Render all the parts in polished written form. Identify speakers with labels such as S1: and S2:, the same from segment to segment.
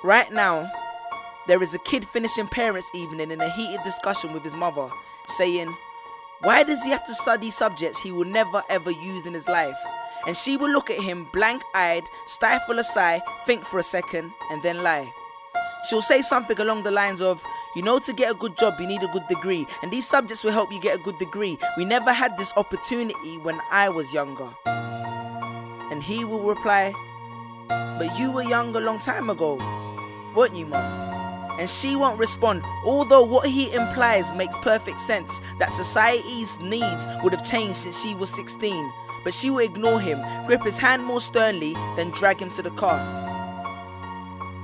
S1: Right now, there is a kid finishing parents' evening in a heated discussion with his mother, saying, why does he have to study subjects he will never ever use in his life? And she will look at him blank-eyed, stifle a sigh, think for a second, and then lie. She'll say something along the lines of, you know, to get a good job you need a good degree, and these subjects will help you get a good degree. We never had this opportunity when I was younger. And he will reply, but you were young a long time ago, weren't you, Mum? And she won't respond, although what he implies makes perfect sense, that society's needs would have changed since she was 16. But she will ignore him, grip his hand more sternly, then drag him to the car.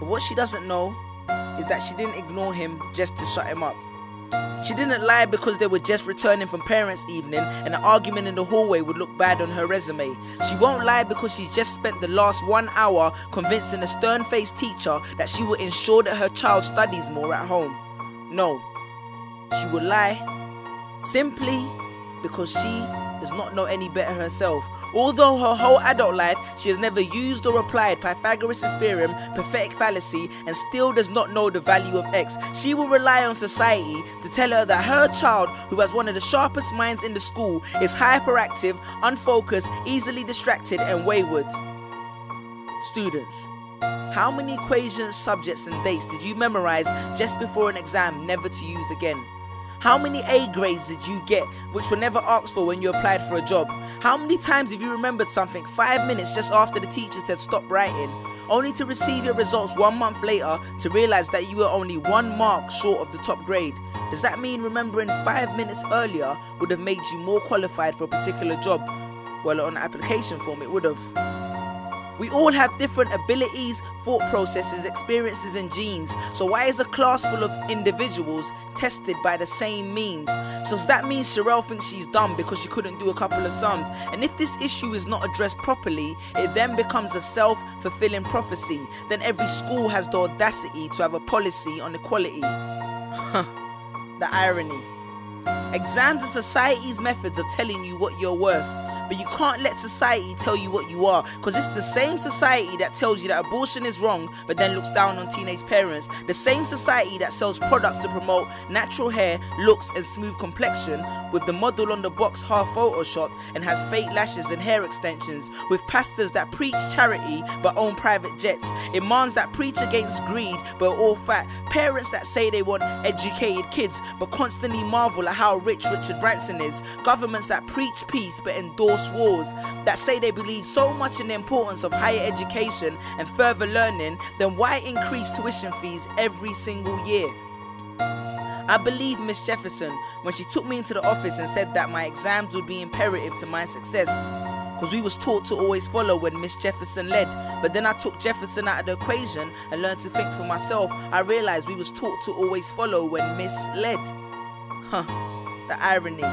S1: But what she doesn't know is that she didn't ignore him just to shut him up. She didn't lie because they were just returning from parents' evening and an argument in the hallway would look bad on her resume. She won't lie because she's just spent the last 1 hour convincing a stern-faced teacher that she will ensure that her child studies more at home. No, she will lie simply because she does not know any better herself. Although her whole adult life she has never used or applied Pythagoras' theorem, pathetic fallacy, and still does not know the value of x, she will rely on society to tell her that her child, who has one of the sharpest minds in the school, is hyperactive, unfocused, easily distracted, and wayward. Students, how many equations, subjects, and dates did you memorize just before an exam never to use again? How many A grades did you get which were never asked for when you applied for a job? How many times have you remembered something 5 minutes just after the teacher said stop writing, only to receive your results 1 month later to realize that you were only 1 mark short of the top grade? Does that mean remembering 5 minutes earlier would have made you more qualified for a particular job? Well, on the application form it would have. We all have different abilities, thought processes, experiences and genes. So why is a class full of individuals tested by the same means? So does that mean Sherelle thinks she's dumb because she couldn't do a couple of sums? And if this issue is not addressed properly, it then becomes a self-fulfilling prophecy. Then every school has the audacity to have a policy on equality. The irony. Exams are society's methods of telling you what you're worth. But you can't let society tell you what you are, because it's the same society that tells you that abortion is wrong but then looks down on teenage parents. The same society that sells products to promote natural hair, looks and smooth complexion, with the model on the box half photoshopped and has fake lashes and hair extensions, with pastors that preach charity but own private jets, imams that preach against greed but are all fat, parents that say they want educated kids but constantly marvel at how rich Richard Branson is, governments that preach peace but endorse wars, that say they believe so much in the importance of higher education and further learning, then why increase tuition fees every single year? I believe Miss Jefferson when she took me into the office and said that my exams would be imperative to my success, because we was taught to always follow when Miss Jefferson led. But then I took Jefferson out of the equation and learned to think for myself. I realized we was taught to always follow when Miss led. The irony.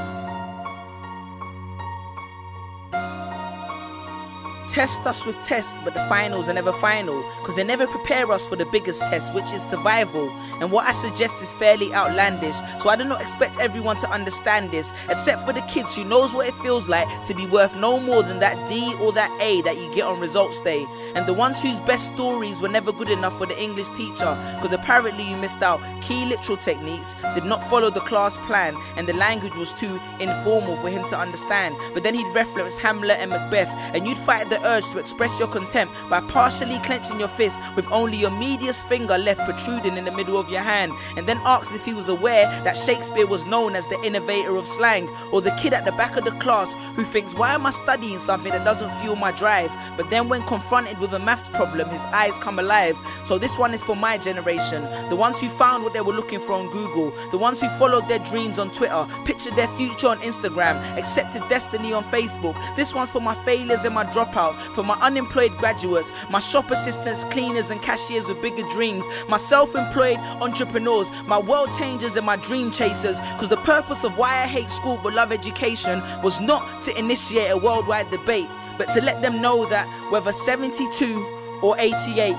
S1: Test us with tests, but the finals are never final, because they never prepare us for the biggest test, which is survival. And what I suggest is fairly outlandish, so I do not expect everyone to understand this, except for the kids who knows what it feels like to be worth no more than that D or that A that you get on results day, and the ones whose best stories were never good enough for the English teacher, because apparently you missed out key literal techniques, did not follow the class plan, and the language was too informal for him to understand. But then he'd reference Hamlet and Macbeth, and you'd fight the urge to express your contempt by partially clenching your fist with only your medius finger left protruding in the middle of your hand, and then asked if he was aware that Shakespeare was known as the innovator of slang, or the kid at the back of the class who thinks, why am I studying something that doesn't fuel my drive? But then when confronted with a maths problem, his eyes come alive. So this one is for my generation, the ones who found what they were looking for on Google, the ones who followed their dreams on Twitter, pictured their future on Instagram, accepted destiny on Facebook. This one's for my failures and my dropouts, for my unemployed graduates, my shop assistants, cleaners and cashiers with bigger dreams, my self-employed entrepreneurs, my world changers and my dream chasers, because the purpose of why I hate school but love education was not to initiate a worldwide debate, but to let them know that whether 72 or 88,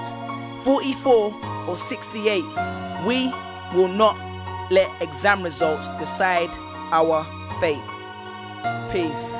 S1: 44 or 68, we will not let exam results decide our fate. Peace.